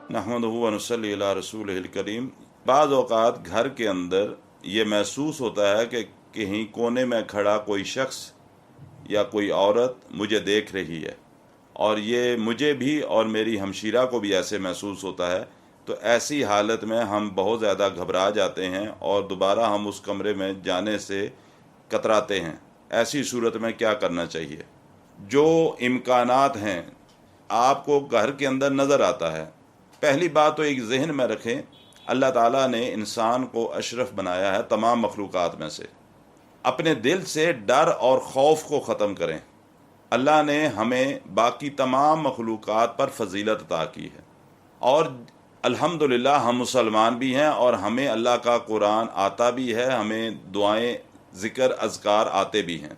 नहमदुहु व नसल्ली अला रसूलिहिल करीम। बाज़ औक़ात घर के अंदर ये महसूस होता है कि कहीं कोने में खड़ा कोई शख्स या कोई औरत मुझे देख रही है, और ये मुझे भी और मेरी हमशीरा को भी ऐसे महसूस होता है। तो ऐसी हालत में हम बहुत ज़्यादा घबरा जाते हैं और दोबारा हम उस कमरे में जाने से कतराते हैं। ऐसी सूरत में क्या करना चाहिए? जो इम्कानात हैं आपको घर के अंदर नज़र आता है, पहली बात तो एक ज़हन में रखें, अल्लाह ताला ने इंसान को अशरफ बनाया है तमाम मखलूक़ात में से। अपने दिल से डर और खौफ को ख़त्म करें। अल्लाह ने हमें बाकी तमाम मखलूक़ात पर फजीलत अता की है, और अल्हम्दुलिल्लाह हम मुसलमान भी हैं और हमें अल्लाह का कुरान आता भी है, हमें दुआएं ज़िक्र अज़कार आते भी हैं।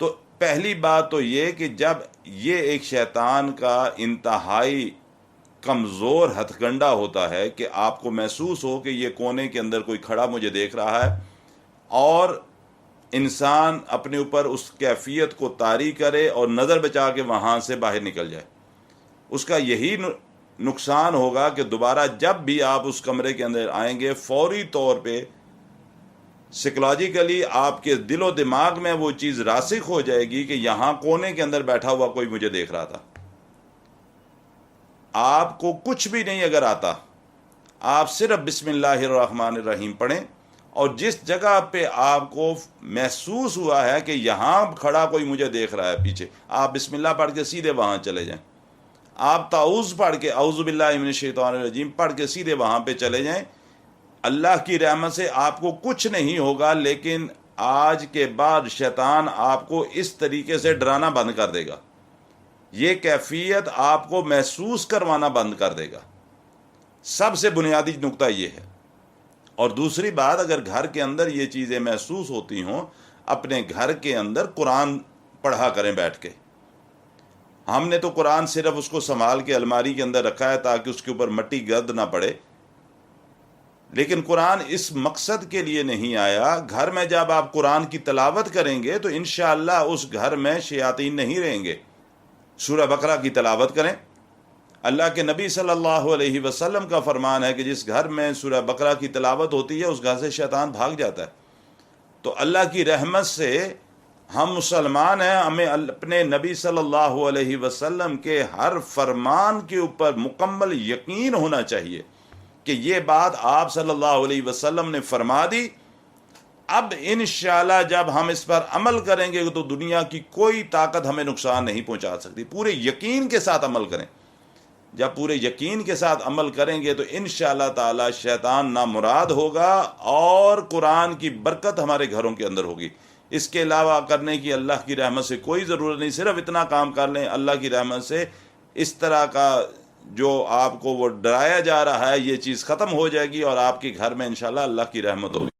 तो पहली बात तो ये कि जब ये एक शैतान का इंतहाई कमज़ोर हथकंडा होता है कि आपको महसूस हो कि ये कोने के अंदर कोई खड़ा मुझे देख रहा है, और इंसान अपने ऊपर उस कैफियत को तारी करे और नज़र बचा के वहाँ से बाहर निकल जाए, उसका यही नुकसान होगा कि दोबारा जब भी आप उस कमरे के अंदर आएंगे, फौरी तौर पे साइकोलॉजिकली आपके दिलो दिमाग में वो चीज़ रासिख हो जाएगी कि यहाँ कोने के अंदर बैठा हुआ कोई मुझे देख रहा था। आपको कुछ भी नहीं अगर आता, आप सिर्फ बिस्मिल्लाहिर्रहमानिर्रहीम पढ़ें, और जिस जगह पे आपको महसूस हुआ है कि यहाँ खड़ा कोई मुझे देख रहा है पीछे, आप बिस्मिल्लाह पढ़ के सीधे वहाँ चले जाएं। आप ताऊज़ पढ़ के औज़ु बिल्लाहि मिनश शैतानिर रजीम पढ़ के सीधे वहाँ पे चले जाएं। अल्लाह की रहमत से आपको कुछ नहीं होगा, लेकिन आज के बाद शैतान आपको इस तरीके से डराना बंद कर देगा, ये कैफियत आपको महसूस करवाना बंद कर देगा। सबसे बुनियादी नुक्ता ये है। और दूसरी बात, अगर घर के अंदर ये चीज़ें महसूस होती हों, अपने घर के अंदर कुरान पढ़ा करें बैठ के। हमने तो कुरान सिर्फ उसको संभाल के अलमारी के अंदर रखा है ताकि उसके ऊपर मट्टी गर्द ना पड़े, लेकिन कुरान इस मकसद के लिए नहीं आया। घर में जब आप कुरान की तिलावत करेंगे तो इंशाअल्लाह उस घर में शयातीन नहीं रहेंगे। सूरह बकरा की तिलावत करें। अल्लाह के नबी सल्लल्लाहु अलैहि वसल्लम का फरमान है कि जिस घर में सूरह बकरा की तिलावत होती है उस घर से शैतान भाग जाता है। तो अल्लाह की रहमत से हम मुसलमान हैं, हमें अपने नबी सल्लल्लाहु अलैहि वसल्लम के हर फरमान के ऊपर मुकम्मल यकीन होना चाहिए कि ये बात आप सल्लल्लाहु अलैहि वसल्लम ने फरमा दी। अब इंशाअल्लाह जब हम इस पर अमल करेंगे तो दुनिया की कोई ताकत हमें नुकसान नहीं पहुंचा सकती। पूरे यकीन के साथ अमल करें। जब पूरे यकीन के साथ अमल करेंगे तो इंशाअल्लाह ताला शैतान नामुराद होगा और कुरान की बरकत हमारे घरों के अंदर होगी। इसके अलावा करने की अल्लाह की रहमत से कोई ज़रूरत नहीं। सिर्फ इतना काम कर लें, अल्लाह की रहमत से इस तरह का जो आपको वो डराया जा रहा है ये चीज़ ख़त्म हो जाएगी और आपके घर में इंशाअल्लाह अल्लाह की रहमत होगी।